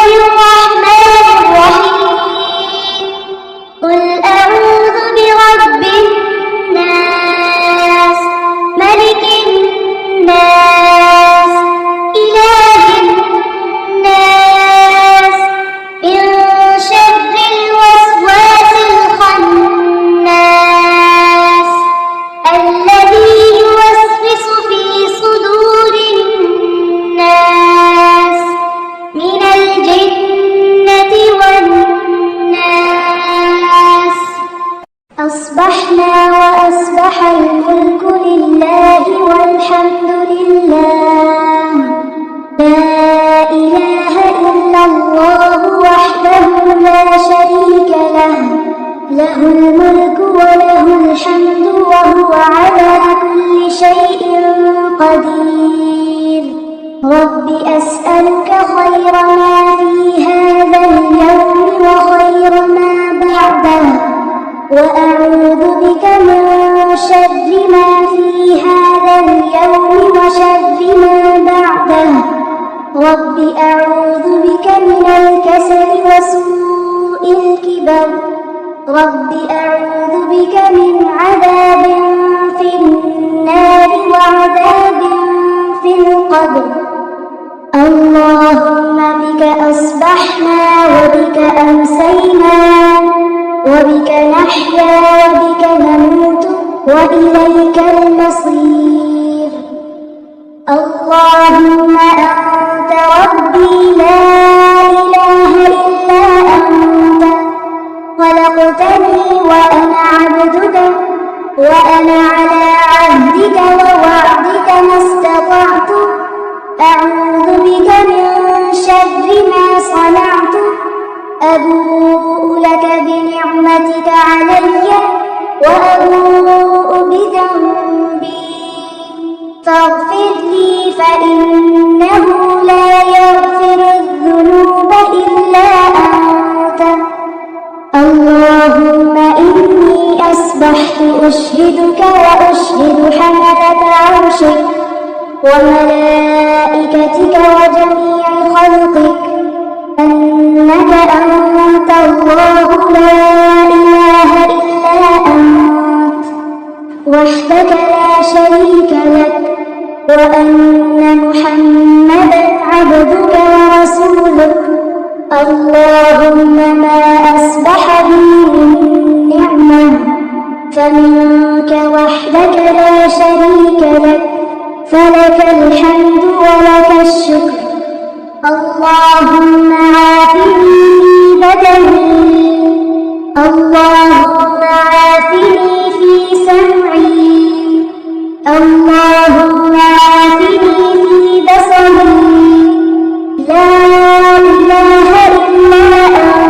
الرحمن الرحيم قل أعوذ برب الناس ملك الناس إله الناس من شر الوسواس الخناس الذي يوسوس في صدور الناس من الجنة والناس أصبحنا وأصبح الملك لله والحمد لله لا إله إلا الله وحده لا شريك له له الملك وله الحمد وهو على كل شيء قدير رب أسألك خير ما في هذا اليوم وخير ما بعده وأعوذ بك من شر ما في هذا اليوم وشر ما بعده رب أعوذ بك من الكسل وسوء الكبر رب أعوذ بك من عذاب في النار وعذاب في القبر اللهم بك أصبحنا وبك أمسينا وبك نحيا وبك نموت وإليك المصير اللهم أنت ربي لا إله إلا أنت خلقتني وأنا عبدك وأنا على عهدك ووعدك ما استطعت أعوذ بك من شر ما صنعت أبوء لك بنعمتك علي وأبوء بذنبي فاغفر لي فإنه لا يغفر الذنوب إلا أنت اللهم إني أصبحت أشهدك وأشهد حملة عرشك وملائكتك وجميع خلقك أنك أنت الله لا إله إلا أنت وحدك لا شريك لك وأن محمدا عبدك ورسولك اللهم ما أصبح بي من نعمة فمنك وحدك لا شريك لك فلك الحمد ولك الشكر اللهم عافني في بدني اللهم عافني في سمعي اللهم عافني في بصري لا إله إلا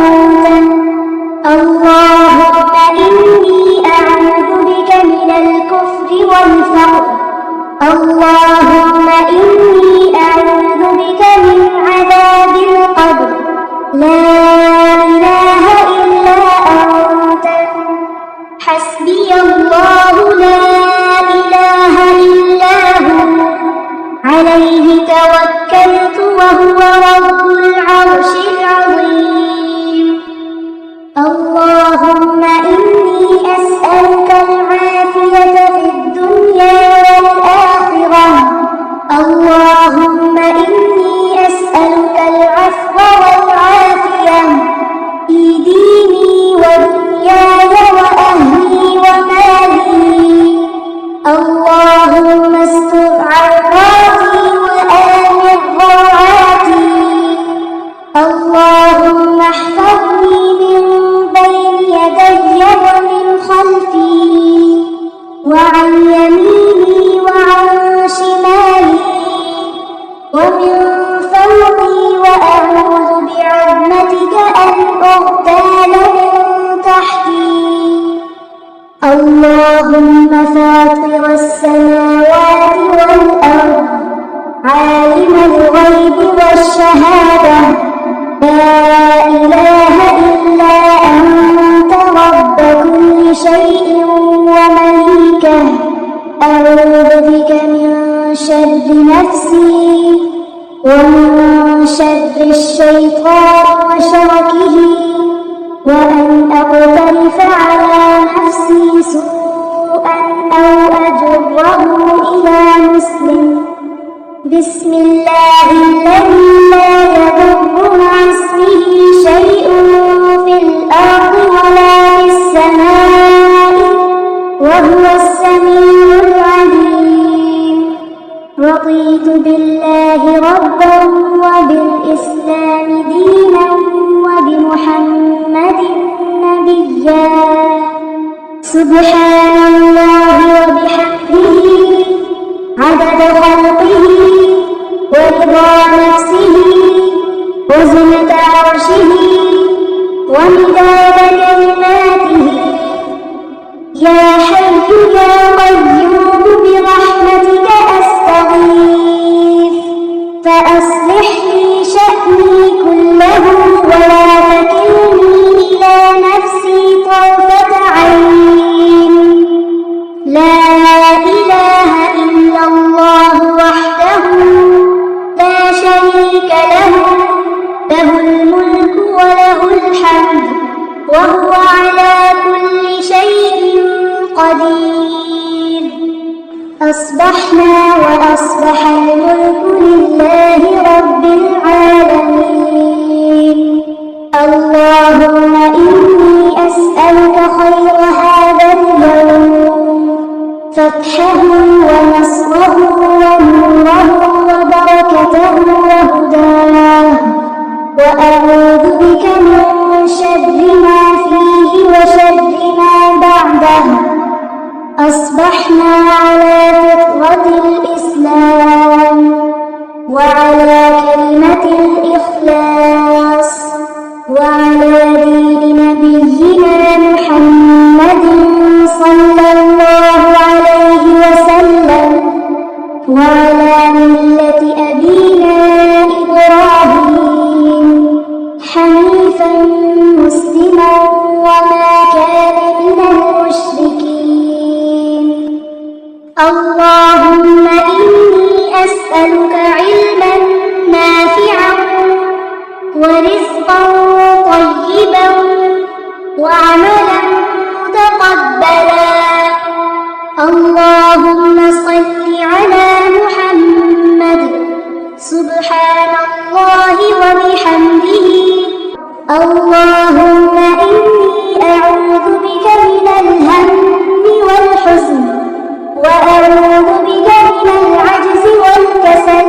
أنت اللهم إني أعوذ بك من الكفر والفقر اللهم إني أعوذ بك من عذاب القبر لا إله إلا أنت حسبي الله لا إله إلا هو عليه توكلت وهو رب العرش العظيم اللهم إني أسألك العافية في الدنيا والآخرة اللهم إني أسألك العفو والعافية في ديني ودنياي وأهلي ومالي اللهم استر عوراتي وآمن روعاتي اللهم احفظني من بين يدي ومن خلفي وعن يميني وعن شمالي ومن فوقي وأعوذ بعظمتك أن أغتال من تحتي اللهم فاطر السماوات والأرض عالم الغيب والشهادة لا إله إلا أنت رب كل شيء ومليكه أعوذ بك من شر نفسي ومن شر الشيطان الإصرار وشركه، وأن أقترف على نفسي سوءا أو أجره إلى مسلم. بسم الله الذي لا يضر مع اسمه شيء في الأرض ولا في السماء وهو السميع العليم. رضيت بالله ربا وبالإسلام دينا وبمحمد نبيا. سبحان الله وبحمده عدد خلقه ورضا نفسه وزنة عرشه ومداد كلماته. يا حي يا قيوم برحمتك أستغيث فأصلح لي شأني كله ولا تكلني إلى نفسي طرفة عين. لا إله إلا الله وحده لا شريك له، له الملك وله الحمد وهو على كل شيء قدير. أصبحنا وأصبح الملك لله رب العالمين. اللهم إني أسألك خير هذا اليوم، فتحه ونصره ونوره وبركته وهداه، وأعوذ بك من شر ما فيه وشر ما بعده. أصبحنا على فطرة الإسلام وعلى كلمة الإخلاص وعلى دين نبينا محمد صلى الله عليه وسلم وعلى ملة أبينا إبراهيم حنيفا مسلما وما كان من المشركين. اللهم إني أسألك علما نافعا ورزقا طيبا وعملا متقبلا. اللهم صل على محمد. سبحان الله وبحمده. اللهم إني أعوذ بك من الهم والحزن، وأعوذ بك من العجز والكسل،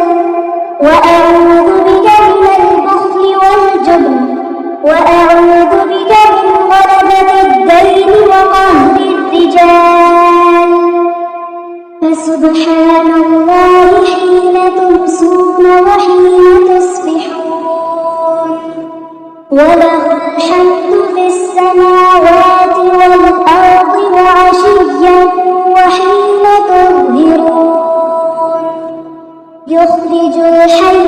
وأعوذ بك من البخل والجبن، وأعوذ بك من غلبة الدين وقهر الرجال. فسبحان الله حين تمسون وحين تصبحون، وله الحمد في السماوات والأرض وعشيا وحين تظهرون. يخرج الحي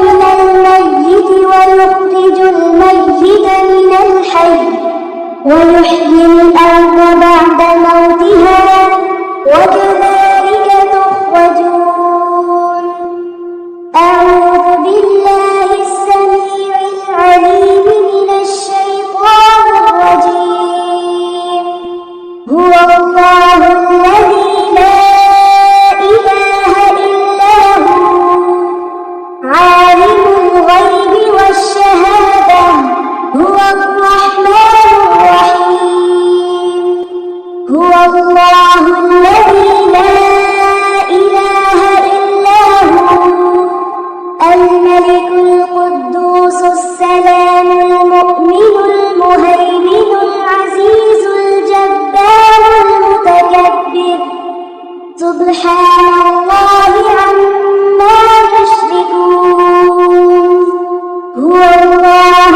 من الميت ويخرج الميت من الحي ويحيي الأرض بعد موتها وكذلك تخرجون. أعوذ بالله السميع العليم من الشيطان الرجيم. هو الله الذي لا إله إلا هو عالم الغيب والشهادة، هو الرحمن الرحيم. هو الله الذي لا إله إلا هو الملك القدوس السلام المؤمن المهيمن العزيز الجبار المتكبر. سبحان الله عما يشركون. هو الله